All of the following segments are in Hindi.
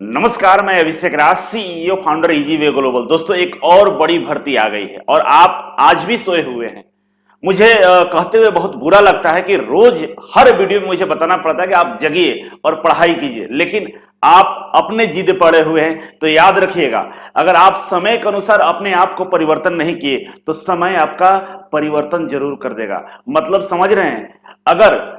नमस्कार, मैं Abhishek Raj, CEO founder easy way global. दोस्तों, एक और बड़ी भर्ती आ गई है और आप आज भी सोए हुए हैं। मुझे कहते हुए बहुत बुरा लगता है कि रोज हर वीडियो में मुझे बताना पड़ता है कि आप जगिए और पढ़ाई कीजिए, लेकिन आप अपने जिद पड़े हुए हैं। तो याद रखिएगा, अगर आप समय के अनुसार अपने आप को परिवर्तन नहीं किए तो समय आपका परिवर्तन जरूर कर देगा। मतलब समझ रहे हैं? अगर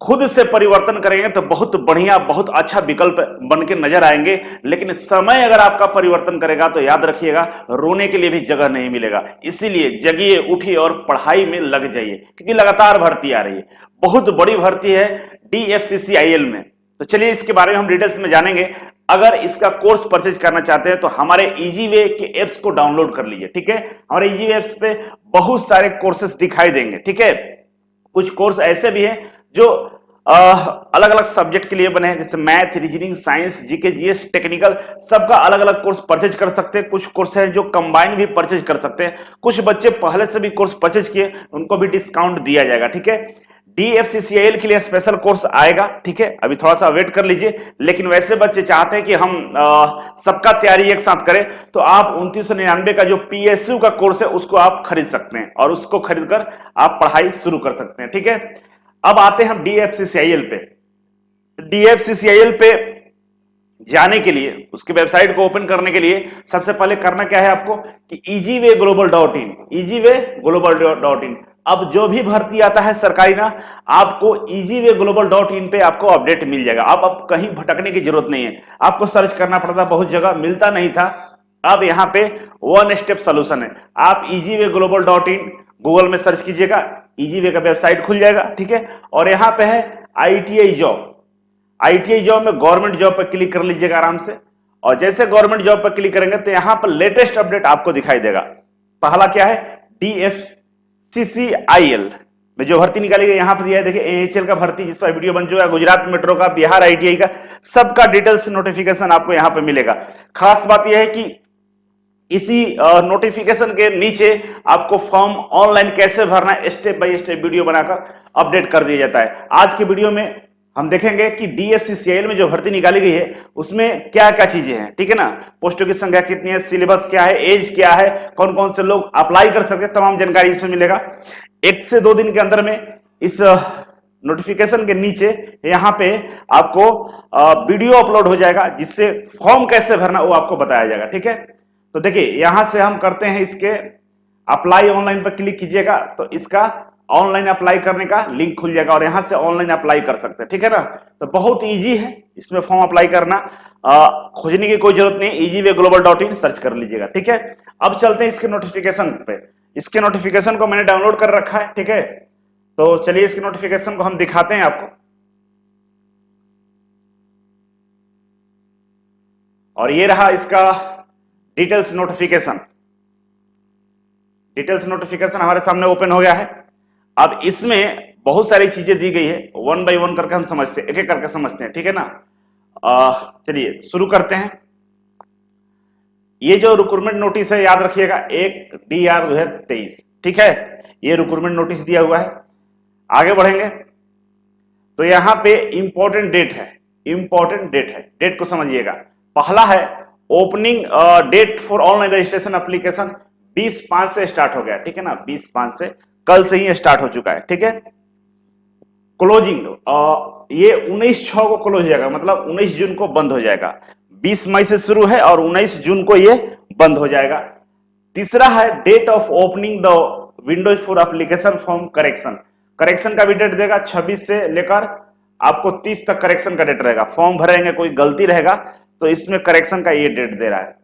खुद से परिवर्तन करेंगे तो बहुत बढ़िया, बहुत अच्छा विकल्प बन के नजर आएंगे, लेकिन समय अगर आपका परिवर्तन करेगा तो याद रखिएगा, रोने के लिए भी जगह नहीं मिलेगा। इसीलिए जगिए, उठिए और पढ़ाई में लग जाइए, क्योंकि लगातार भर्ती आ रही है। बहुत बड़ी भर्ती है DFCCIL में। तो चलिए इसके बारे में हम डिटेल्स में जानेंगे। अगर इसका कोर्स परचेज करना चाहते हैं तो हमारे इजी वे के एप्स को डाउनलोड कर लीजिए। ठीक है, हमारे इजी वे एप्स पे बहुत सारे कोर्सेस दिखाई देंगे। ठीक है, कुछ कोर्स ऐसे भी हैं जो अलग अलग सब्जेक्ट के लिए बने हैं, जैसे math, reasoning, science, GK, GS, technical, सबका अलग अलग कोर्स परचेज कर सकते हैं। कुछ कोर्स हैं जो कंबाइन भी परचेज कर सकते हैं। कुछ बच्चे पहले से भी कोर्स परचेज किए, उनको भी डिस्काउंट दिया जाएगा। ठीक है, DFCCIL के लिए स्पेशल कोर्स आएगा। ठीक है, अभी थोड़ा सा वेट कर लीजिए। लेकिन वैसे बच्चे चाहते हैं कि हम सबका तैयारी एक साथ करें, तो आप 2999 का जो PSU का कोर्स है उसको आप खरीद सकते हैं और उसको खरीदकर आप पढ़ाई शुरू कर सकते हैं। ठीक है, अब आते हैं हम DFCCIL पे। DFCCIL पे जाने के लिए, उसकी वेबसाइट को ओपन करने के लिए सबसे पहले करना क्या है आपको कि easywayglobal.in, easywayglobal.in। अब जो भी भर्ती आता है सरकारी ना, आपको easywayglobal.in पे आपको अपडेट मिल जाएगा। अब कहीं भटकने की जरूरत नहीं है। आपको सर्च करना पड़ता, बहुत जगह मिलता नहीं था। अब यहाँ पे वन स्टेप सोल्यूशन है। आप easywayglobal.in गूगल में सर्च कीजिएगा, इजी वे का वेबसाइट खुल जाएगा। ठीक है, और यहाँ पे है ITI जॉब। ITI जॉब में गवर्नमेंट जॉब पर क्लिक कर लीजिएगा आराम से। और जैसे गवर्नमेंट जॉब पर क्लिक करेंगे तो यहाँ पर लेटेस्ट अपडेट आपको दिखाई देगा। पहला क्या है, DFCCIL में जो भर्ती निकाली गई, यहाँ पर दिया है, देखिए AHL का भर्ती जिस पर वीडियो बन चुका है, गुजरात मेट्रो का, बिहार ITI का, सबका डिटेल्स नोटिफिकेशन आपको यहाँ पे मिलेगा। खास बात यह है कि इसी नोटिफिकेशन के नीचे आपको फॉर्म ऑनलाइन कैसे भरना है, स्टेप बाय स्टेप वीडियो बनाकर अपडेट कर दिया जाता है। आज की वीडियो में हम देखेंगे कि DFCCIL में जो भर्ती निकाली गई है उसमें क्या क्या चीजें हैं। ठीक है ना, पोस्टों की संख्या कितनी है, सिलेबस क्या है, एज क्या है, कौन कौन से लोग अप्लाई कर सकते हैं, तमाम जानकारी इसमें मिलेगा। 1 से 2 दिन के अंदर में इस नोटिफिकेशन के नीचे यहाँ पे आपको वीडियो अपलोड हो जाएगा, जिससे फॉर्म कैसे भरना वो आपको बताया जाएगा। ठीक है, तो देखिए यहां से हम करते हैं, इसके अप्लाई ऑनलाइन पर क्लिक कीजिएगा तो इसका ऑनलाइन अप्लाई करने का लिंक खुल जाएगा और यहां से ऑनलाइन अप्लाई कर सकते हैं। ठीक है ना, तो बहुत इजी है इसमें फॉर्म अप्लाई करना, खोजने की कोई जरूरत नहीं, easywayglobal.in सर्च कर लीजिएगा। ठीक है, अब चलते हैं इसके नोटिफिकेशन पे। इसके नोटिफिकेशन को मैंने डाउनलोड कर रखा है। ठीक है, तो चलिए इसके नोटिफिकेशन को हम दिखाते हैं आपको। और ये रहा इसका डिटेल्स नोटिफिकेशन। डिटेल्स नोटिफिकेशन हमारे सामने ओपन हो गया है। अब इसमें बहुत सारी चीजें दी गई है, वन बाय वन करके हम समझते हैं, एक एक करके समझते हैं। ठीक है ना, चलिए शुरू करते हैं। ये जो रिक्रूटमेंट नोटिस है, याद रखिएगा, 1 DR 2023। ठीक है, ये रिक्रूटमेंट नोटिस दिया हुआ है। आगे बढ़ेंगे तो यहां पे इंपॉर्टेंट डेट है, इंपॉर्टेंट डेट है, डेट को समझिएगा। पहला है opening date for online registration application 20/5 से स्टार्ट हो गया। ठीक है ना, 20/5 से, कल से ही स्टार्ट हो चुका है। ठीक है, क्लोजिंग ये 19/6 को क्लोज हो जाएगा, मतलब 19 जून को बंद हो जाएगा। 20 मई से शुरू है और 19 जून को ये बंद हो जाएगा। तीसरा है date of opening the windows for application form correction. Correction का भी डेट देगा, 26 से लेकर आपको 30 तक करेक्शन का डेट रहेगा। फॉर्म भरेंगे, कोई गलती रहेगा तो इसमें करेक्शन का ये डेट दे रहा है।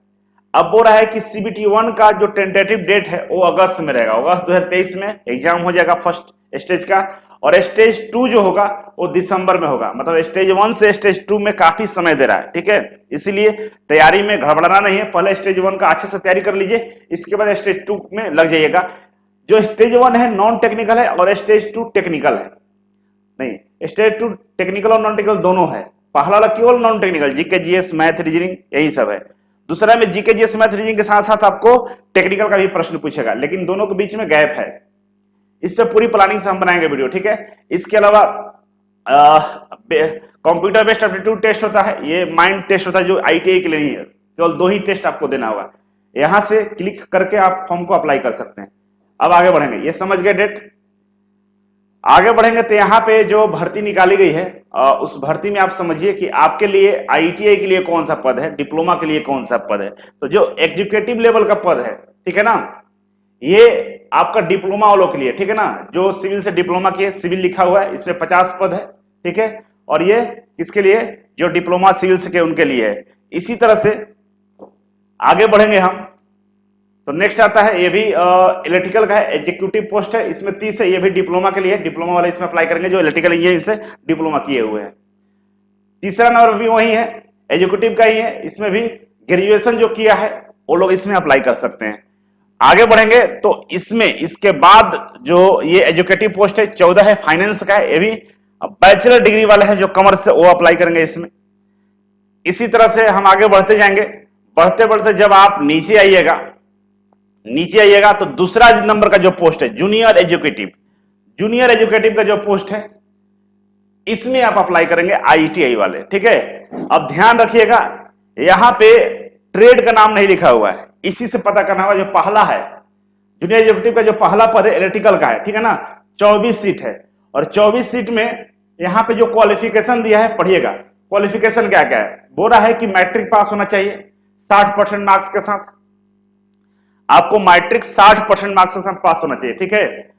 अब बोल रहा है कि CBT1 का जो टेंटेटिव डेट है वो अगस्त में रहेगा। अगस्त 2023 में एग्जाम हो जाएगा फर्स्ट स्टेज का, और स्टेज 2 जो होगा वो दिसंबर में होगा। मतलब स्टेज 1 से स्टेज 2 में काफी समय दे रहा है। ठीक है, इसीलिए तैयारी में गड़बड़ाना नहीं है। पहले स्टेज 1 का अच्छे से तैयारी कर लीजिए, इसके बाद स्टेज 2 में लग जाइएगा। जो स्टेज 1 है नॉन टेक्निकल है और स्टेज 2 टेक्निकल है। नहीं, स्टेज 2 टेक्निकल और नॉन टेक्निकल दोनों है। पहला वाला केवल non technical, GK, GS, math, reasoning, यही सब है। दूसरा में जीके, जीएस, मैथ, रीजनिंग के साथ साथ आपको टेक्निकल का भी प्रश्न पूछेगा, लेकिन दोनों के बीच में गैप है। इस पे पूरी प्लानिंग से हम बनाएंगे वीडियो। ठीक है, इसके अलावा कंप्यूटर बेस्ड एप्टीट्यूड टेस्ट होता है, ये माइंड टेस्ट होता है जो आईटीआई के लिए नहीं है, केवल 2 ही टेस्ट आपको देना होगा। यहां से क्लिक करके आप फॉर्म को अप्लाई कर सकते हैं। अब आगे बढ़ेंगे, ये समझ गए डेट। आगे बढ़ेंगे तो यहाँ पे जो भर्ती निकाली गई है उस भर्ती में आप समझिए कि आपके लिए आईटीआई के लिए कौन सा पद है, डिप्लोमा के लिए कौन सा पद है। तो जो एग्जीक्यूटिव लेवल का पद है, ठीक है ना, ये आपका डिप्लोमा वालों के लिए, ठीक है ना, जो सिविल से डिप्लोमा किए, सिविल लिखा हुआ है, इसमें 50 पद है, ठीक है। और ये किसके लिए, जो डिप्लोमा सिविल से के उनके लिए है। इसी तरह से आगे बढ़ेंगे हम, तो नेक्स्ट आता है, ये भी इलेक्ट्रिकल का है, एग्जीक्यूटिव पोस्ट है, इसमें 30 है, ये भी डिप्लोमा के लिए, डिप्लोमा वाले इसमें अप्लाई करेंगे जो इलेक्ट्रिकल इंजीनियरिंग से डिप्लोमा किए हुए हैं। तीसरा नंबर भी वही है, एग्जीक्यूटिव का ही है, इसमें भी ग्रेजुएशन जो किया है वो लोग इसमें अप्लाई कर सकते हैं। आगे बढ़ेंगे तो इसमें इसके बाद जो ये एजुकेटिव पोस्ट है 14 है, फाइनेंस का है, ये भी बैचलर डिग्री वाले हैं जो कॉमर्स से, वो अप्लाई करेंगे इसमें। इसी तरह से हम आगे बढ़ते जाएंगे, बढ़ते बढ़ते जब आप नीचे आइएगा तो दूसरा नंबर का जो पोस्ट है जूनियर एजुकेटिव का जो पोस्ट है इसमें आप अप्लाई करेंगे आईटीआई वाले, ठीक है। अब ध्यान रखिएगा यहां पे ट्रेड का नाम नहीं लिखा हुआ है, इसी से पता करना होगा। जो पहला है जूनियर एजुकेटिव का जो पहला पद है इलेक्ट्रिकल का है, ठीक है ना, 24 सीट है, और 24 सीट में यहां पे जो क्वालिफिकेशन दिया है पढ़िएगा, क्वालिफिकेशन क्या क्या है। बोल रहा है कि मैट्रिक पास होना चाहिए 60% मार्क्स के साथ, आपको मैट्रिक 60% मार्क्स के साथ पास होना चाहिए, ठीक है।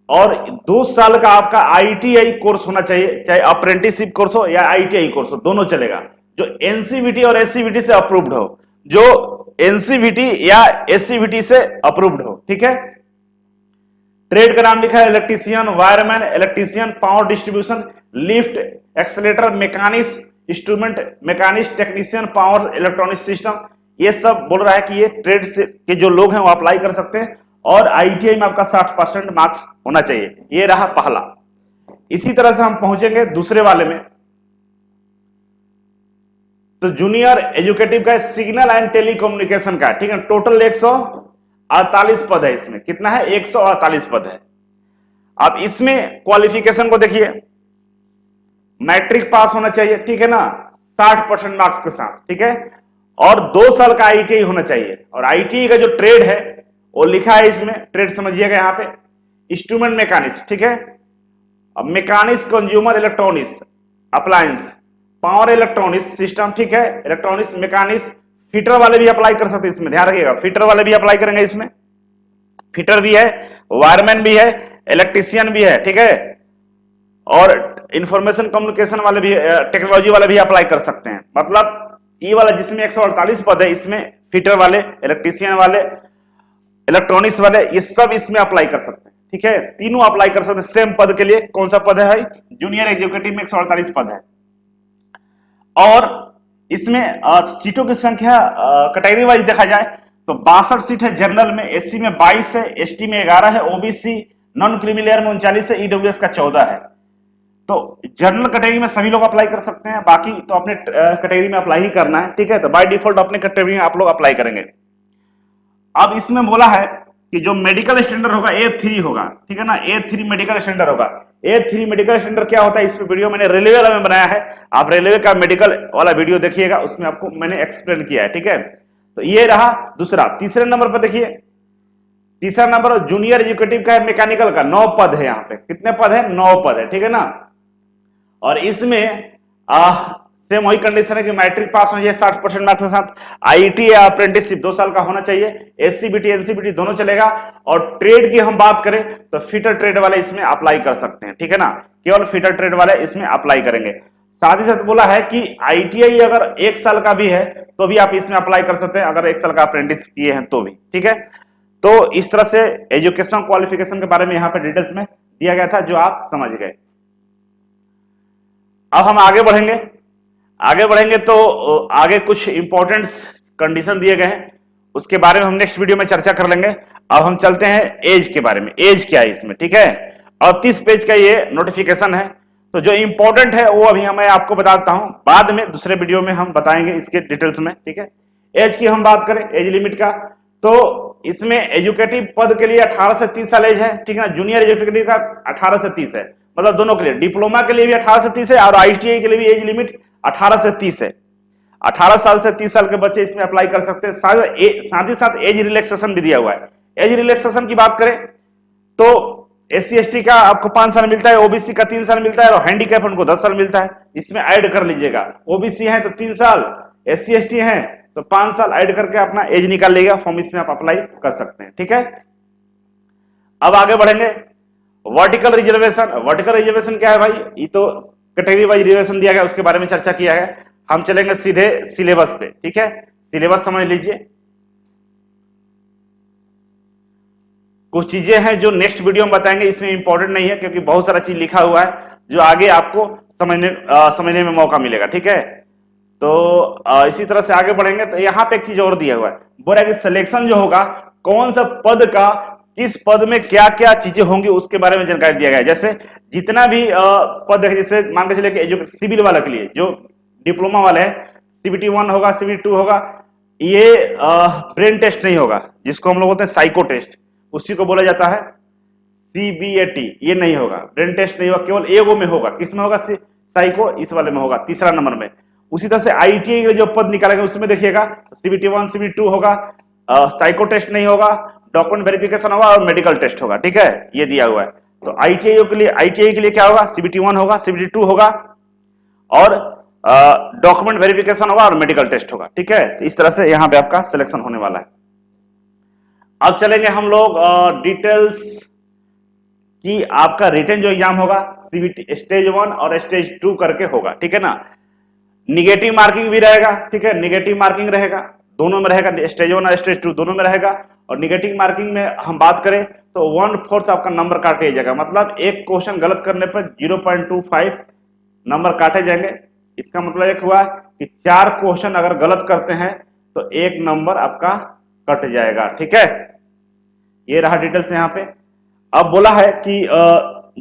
और 2 साल का आपका आईटीआई कोर्स होना चाहिए, चाहे अप्रेंटिसशिप कोर्स हो या आईटीआई कोर्स हो, दोनों चलेगा, जो एनसीवीटी और एससीवीटी से अप्रूव्ड हो, जो एनसीवीटी या एससीवीटी से अप्रूव्ड हो, ठीक है। ट्रेड का नाम लिखा है electrician, wireman, electrician, power distribution, lift, accelerator, machinist, instrument machinist, technician, power electronic system, ये सब बोल रहा है कि ये ट्रेड से के जो लोग हैं वो अप्लाई कर सकते हैं, और आईटीआई में आपका 60% मार्क्स होना चाहिए। ये रहा पहला। इसी तरह से हम पहुंचेंगे दूसरे वाले में, तो जूनियर एजुकेटिव का सिग्नल एंड टेलीकम्युनिकेशन का, ठीक है। टोटल 148 पद है, इसमें कितना है, 148 पद है। अब इसमें क्वालिफिकेशन को देखिए, मैट्रिक पास होना चाहिए, ठीक है ना, 60% मार्क्स के साथ, ठीक है, और 2 साल का आईटीआई होना चाहिए। और आईटीआई का जो ट्रेड है वो लिखा है इसमें, ट्रेड समझिएगा यहाँ पे, इंस्ट्रूमेंट मैकेनिस्ट, ठीक है, mechanics, consumer electronics, appliance, power electronics system, ठीक है, इलेक्ट्रॉनिक्स, मैकेनिक्स, फिटर वाले भी अप्लाई कर सकते हैं इसमें, ध्यान रखिएगा, फिटर वाले भी अप्लाई करेंगे इसमें, फिटर भी है, वायरमैन भी है, इलेक्ट्रीशियन भी है, ठीक है, और इंफॉर्मेशन कम्युनिकेशन वाले भी, टेक्नोलॉजी वाले भी अप्लाई कर सकते हैं। मतलब ये वाला जिसमें 148 पद है, इसमें फिटर वाले, इलेक्ट्रीशियन वाले, इलेक्ट्रॉनिक्स वाले, ये सब इसमें अप्लाई कर सकते हैं, ठीक है, तीनों अप्लाई कर सकते हैं सेम पद के लिए। कौन सा पद है भाई, जूनियर एजुकेटिव में 148 पद है, और इसमें सीटों की संख्या कैटेगरी वाइज देखा जाए तो 62 सीट है जनरल में, एससी में 22 है, एसटी में 11 है, ओबीसी नॉन क्रीमी में 39 है, ईडब्ल्यूएस का 14 है। तो जनरल कैटेगरी में सभी लोग अप्लाई कर सकते हैं, बाकी तो अपने कैटेगरी में अप्लाई ही करना है, ठीक है। तो बाय डिफॉल्ट अपने कैटेगरी में आप लोग अप्लाई करेंगे। अब इसमें बोला है कि जो मेडिकल स्टैंडर्ड होगा A3 होगा, ठीक है ना, A3 मेडिकल स्टैंडर्ड होगा। A3 मेडिकल स्टैंडर्ड क्या होता है, इस वीडियो मैंने रेलवे वाला में बनाया है, आप रेलवे का मेडिकल वाला वीडियो देखिएगा, उसमें आपको मैंने एक्सप्लेन किया है, ठीक है। तो ये रहा दूसरा। तीसरे नंबर पर देखिए, तीसरा नंबर जूनियर एजुकेटिव का है, मैकेनिकल का 9 पद है, यहाँ पे कितने पद है, 9 पद है, ठीक है ना। और इसमें सेम वही कंडीशन है कि मैट्रिक पास होना चाहिए 60% मार्क्स के साथ, आईटी या अप्रेंटिसशिप 2 साल का होना चाहिए, एससीबीटी एनसीबीटी दोनों चलेगा। और ट्रेड की हम बात करें तो फिटर ट्रेड वाले इसमें अप्लाई कर सकते हैं, ठीक है ना, केवल फिटर ट्रेड वाले इसमें अप्लाई करेंगे। साथ ही साथ बोला है कि आईटीआई अगर 1 साल का भी है तो भी आप इसमें अप्लाई कर सकते हैं, अगर 1 साल का अप्रेंटिस किए हैं तो भी, ठीक है। तो इस तरह से एजुकेशनल क्वालिफिकेशन के बारे में यहाँ पे डिटेल्स में दिया गया था, जो आप समझ गए। अब हम आगे बढ़ेंगे तो आगे कुछ इंपॉर्टेंट कंडीशन दिए गए हैं, उसके बारे में हम नेक्स्ट वीडियो में चर्चा कर लेंगे। अब हम चलते हैं एज के बारे में, एज क्या है इसमें, ठीक है। और 30 पेज का ये नोटिफिकेशन है, तो जो इंपॉर्टेंट है वो अभी मैं आपको बताता हूं, बाद में दूसरे वीडियो में हम बताएंगे इसके डिटेल्स में, ठीक है। एज की हम बात करें, एज लिमिट का, तो इसमें एजुकेटिव पद के लिए 18 से 30 साल एज है, ठीक है ना। जूनियर एजुकेटिव का 18 से 30 है, मतलब दोनों के लिए, डिप्लोमा के लिए भी 18 से 30 है और ITI के लिए भी एज लिमिट 18 से 30 है। 18 साल से 30 साल के बच्चे इसमें अप्लाई कर सकते हैं। साथ ही साथ एज रिलैक्सेशन भी दिया हुआ है। एज रिलैक्सेशन की बात करें तो SC ST का आपको 5 साल मिलता है, OBC का 3 साल मिलता है और हैंडीकैप उनको 10 साल मिलता है। इसमें ऐड कर लीजिएगा, OBC है तो 3 साल, SC ST है तो 5 साल ऐड करके अपना एज निकाल लीजिएगा, फॉर्म इसमें आप अप्लाई कर सकते हैं। ठीक है, अब आगे बढ़ेंगे। Vertical reservation. वर्टिकल रिजर्वेशन क्या है भाई? ये तो कैटेगरी वाइज रिजर्वेशन दिया गया, उसके बारे में चर्चा किया है। हम चलेंगे सीधे सिलेबस पे। ठीक है, सिलेबस समझ लीजिए। कुछ चीजें हैं जो नेक्स्ट वीडियो में बताएंगे, इसमें इंपॉर्टेंट नहीं है क्योंकि बहुत सारा चीज लिखा हुआ है जो आगे आपको समझने में मौका मिलेगा। ठीक है, तो इसी तरह से आगे बढ़ेंगे। तो यहाँ पे एक चीज और दिया हुआ है, बोला कि सिलेक्शन जो होगा कौन सा पद का, किस पद में क्या क्या चीजें होंगी उसके बारे में जानकारी दिया गया है। जैसे जितना भी पद है, जैसे मान के चलिए कि सिविल वाला के लिए जो डिप्लोमा वाले है, CBT 1 होगा, CBT 2 होगा। ये ब्रेन टेस्ट नहीं होगा, जिसको हम लोग बोलते हैं साइको टेस्ट, उसी को बोला जाता है CBAT। ये नहीं होगा, ब्रेन टेस्ट नहीं होगा, केवल एगो में होगा। किसमें होगा? साइको, इस वाले में होगा, तीसरा नंबर में। उसी तरह से ITI के जो पद निकालेंगे उसमें देखिएगा CBT 1 CBT 2 होगा, साइको टेस्ट नहीं होगा, डॉक्यूमेंट वेरिफिकेशन होगा और मेडिकल टेस्ट होगा। ठीक है, ये दिया हुआ है। तो ITI के लिए क्या होगा? CBT 1 होगा, CBT 2 होगा और डॉक्यूमेंट वेरिफिकेशन होगा और मेडिकल टेस्ट होगा। ठीक है, इस तरह से यहां पे आपका सिलेक्शन होने वाला है। अब चलेंगे हम लोग डिटेल्स कि आपका रिटन जो एग्जाम होगा CBT स्टेज 1 और स्टेज 2 करके होगा। ठीक है ना, निगेटिव मार्किंग भी रहेगा। ठीक है, निगेटिव मार्किंग रहेगा, दोनों में रहेगा, स्टेज 1 और स्टेज 2 दोनों में रहेगा। और निगेटिव मार्किंग में हम बात करें तो 1/4 आपका नंबर काटे जाएगा, मतलब एक क्वेश्चन गलत करने पर 0.25 नंबर काटे जाएंगे। इसका मतलब एक हुआ कि 4 क्वेश्चन अगर गलत करते हैं तो 1 नंबर आपका कट जाएगा। ठीक है, ये रहा डिटेल्स यहाँ पे। अब बोला है कि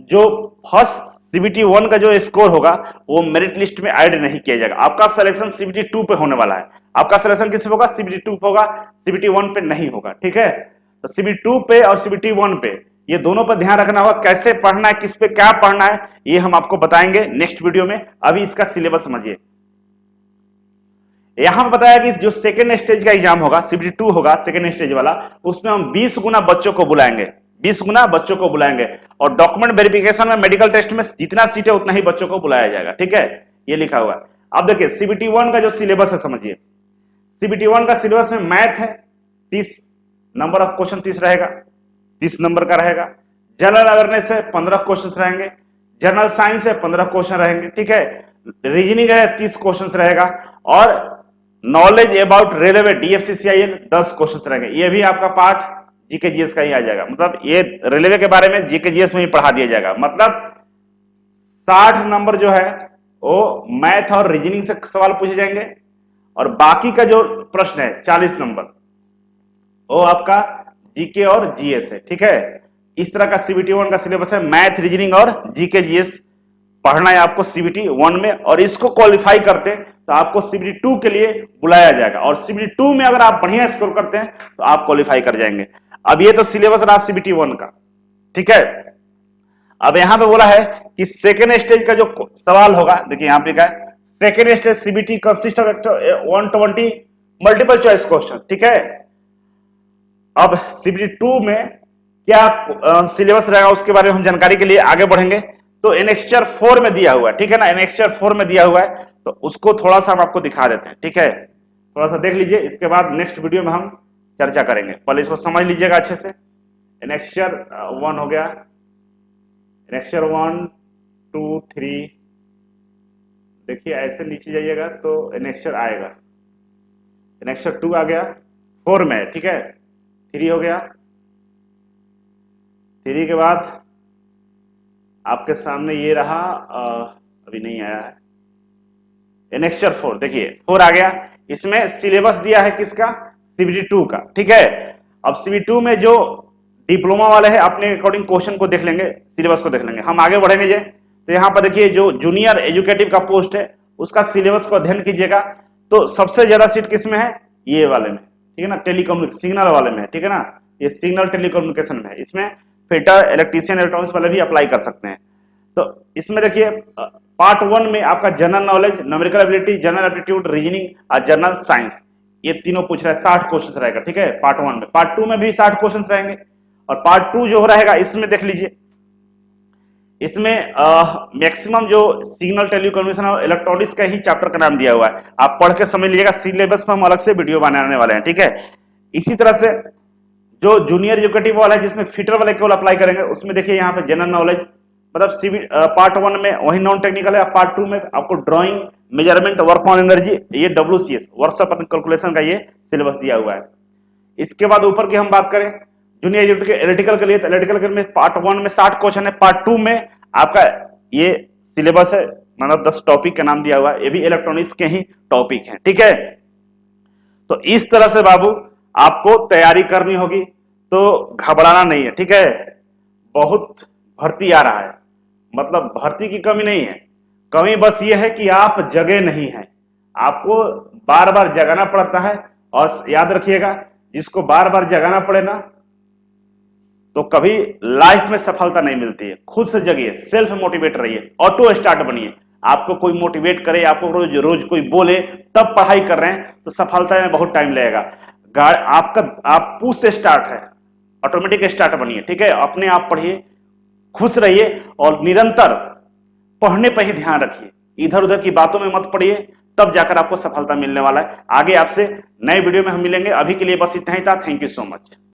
जो फर्स्ट CBT 1 का जो स्कोर होगा वो मेरिट लिस्ट में ऐड नहीं किया जाएगा। आपका सिलेक्शन CBT 2 पे होने वाला है। आपका सिलेक्शन किस पे होगा? CBT 2 पे होगा, CBT 1 पे नहीं होगा। ठीक है, तो CBT 2 पे और CBT 1 पे ये दोनों पर ध्यान रखना होगा। कैसे पढ़ना है, किस पे क्या पढ़ना है, ये हम आपको बताएंगे नेक्स्ट वीडियो में। अभी इसका सिलेबस समझिए। यहां पर बताया कि जो सेकेंड स्टेज का एग्जाम होगा, CBT 2 होगा सेकेंड स्टेज वाला, उसमें हम 20 गुना बच्चों को बुलाएंगे, 20 गुना बच्चों को बुलाएंगे। और डॉक्यूमेंट वेरिफिकेशन में, मेडिकल टेस्ट में जितना सीट है उतना ही बच्चों को बुलाया जाएगा। ठीक है, ये लिखा हुआ है। अब देखिए CBT 1 का जो सिलेबस है समझिए। CBT 1 का सिलेबस में मैथ है 30 नंबर ऑफ क्वेश्चन 30 रहेगा, 30 नंबर का रहेगा। जनरल अवेयरनेस है 15 क्वेश्चन रहेंगे। जनरल साइंस है 15 क्वेश्चन रहेंगे। ठीक है, रीजनिंग है 30 क्वेश्चन रहेगा। और knowledge about railway DFCCIL 10 question रहेंगे। ये भी आपका पार्ट GK GS का ही आ जाएगा, मतलब ये रेलवे के बारे में GK GS में ही पढ़ा दिया जाएगा। मतलब 60 नंबर जो है वो मैथ और रीजनिंग से सवाल पूछे जाएंगे और बाकी का जो प्रश्न है 40 नंबर वो आपका GK और GS है। ठीक है, इस तरह का CBT 1 का सिलेबस है। मैथ, रीजनिंग और GK GS पढ़ना है आपको CBT 1 में, और इसको क्वालिफाई करते हैं तो आपको CBT 2 के लिए बुलाया जाएगा। और CBT 2 में अगर आप बढ़िया स्कोर करते हैं तो आप क्वालिफाई कर जाएंगे। अब ये तो सिलेबस रहा CBT 1 का। ठीक है, अब यहां पे बोला है कि सेकेंड स्टेज का जो सवाल होगा, देखिए यहां पे क्या है, second stage CBT consist of 120 multiple choice question. ठीक है, अब CBT 2 में क्या सिलेबस रहेगा उसके बारे में हम जानकारी के लिए आगे बढ़ेंगे। तो एनेक्स्चर 4 में दिया हुआ है। ठीक है ना, एनेक्स्चर 4 में दिया हुआ है, तो उसको थोड़ा सा हम आपको दिखा देते हैं। ठीक है, थोड़ा सा देख लीजिए, इसके बाद नेक्स्ट वीडियो में हम चर्चा करेंगे। पहले इसको समझ लीजिएगा अच्छे से। एनेक्स्चर 1 हो गया, एनेक्स्चर 1 2 3, देखिए ऐसे नीचे जाइएगा तो एनेक्स्चर आएगा। एनेक्स्चर 2 आ गया, 4 में। ठीक है, 3 हो गया, 3 के बाद आपके सामने ये रहा, अभी नहीं आया है एनेक्स्चर 4। देखिए 4 आ गया, इसमें सिलेबस दिया है किसका? CBT 2 का। ठीक है, अब CBT 2 में जो डिप्लोमा वाले हैं अपने अकॉर्डिंग क्वेश्चन को देख लेंगे, सिलेबस को देख लेंगे। हम आगे बढ़ेंगे जे, तो यहाँ पर देखिए जो जूनियर एजुकेटिव का पोस्ट है उसका सिलेबस को अध्ययन कीजिएगा। तो सबसे ज्यादा सीट किसमें है? ये वाले में। ठीक है ना, टेलीकम्युनिकेशन सिग्नल वाले में। ठीक है ना, ये सिग्नल टेलीकम्युनिकेशन में है। इसमें फिटर, इलेक्ट्रीशियन, इलेक्ट्रॉनिक्स वाले भी अप्लाई कर सकते हैं। तो इसमें देखिए पार्ट 1 में आपका general knowledge, numerical ability, general aptitude, reasoning और जनरल साइंस, ये तीनों पूछ रहा है। 60 क्वेश्चन रहेगा, ठीक है, पार्ट 1 में। पार्ट 2 में भी 60 क्वेश्चन रहेंगे। और पार्ट 2 जो रहेगा इसमें देख लीजिए, इसमें मैक्सिमम जो सिग्नल, टेलीकम्युनिकेशन और इलेक्ट्रॉनिक्स का ही चैप्टर का नाम दिया हुआ है। आप पढ़ के समझ लीजिएगा, सिलेबस में हम अलग से वीडियो बनाने वाले हैं, ठीक है। इसी तरह से जो जूनियर एजुकेटिव वाला है, जिसमें फिटर वाले केवल अप्लाई करेंगे, उसमें देखिए यहाँ पे जनरल नॉलेज, मतलब सिविल पार्ट 1 में वही नॉन टेक्निकल है। पार्ट 2 में आपको drawing, measurement, work on energy, ये WCS वर्कशॉप एंड कैलकुलेशन का ये सिलेबस दिया हुआ है। इसके बाद ऊपर की हम बात करें जूनियर इलेक्ट्रिकल के लिए, तो इलेक्ट्रिकल के में पार्ट 1 में 60 क्वेश्चन है। पार्ट 2 में आपका ये सिलेबस है, मतलब 10 टॉपिक का नाम दिया हुआ है, ये भी इलेक्ट्रॉनिक्स के ही टॉपिक हैं, ठीक है। तो इस तरह से बाबू आपको तैयारी करनी होगी, तो घबराना नहीं है, ठीक है। बहुत भर्ती आ रहा है, मतलब भर्ती की कमी नहीं है, कमी बस ये है कि आप जगह नहीं है, आपको बार बार जगाना पड़ता है। और याद रखिएगा, जिसको बार बार जगाना पड़े ना, तो कभी लाइफ में सफलता नहीं मिलती है। खुद से जगिए, सेल्फ मोटिवेट रहिए, ऑटो स्टार्ट बनिए। आपको कोई मोटिवेट करे, आपको रोज रोज कोई बोले तब पढ़ाई कर रहे हैं, तो सफलता में बहुत टाइम लगेगा। आप पुश से स्टार्ट है, ऑटोमेटिक स्टार्ट बनिए, ठीक है। अपने आप पढ़िए, खुश रहिए और निरंतर पढ़ने पर ही ध्यान रखिए, इधर उधर की बातों में मत पड़िए, तब जाकर आपको सफलता मिलने वाला है। आगे आपसे नए वीडियो में हम मिलेंगे। अभी के लिए बस इतना ही था। Thank you so much.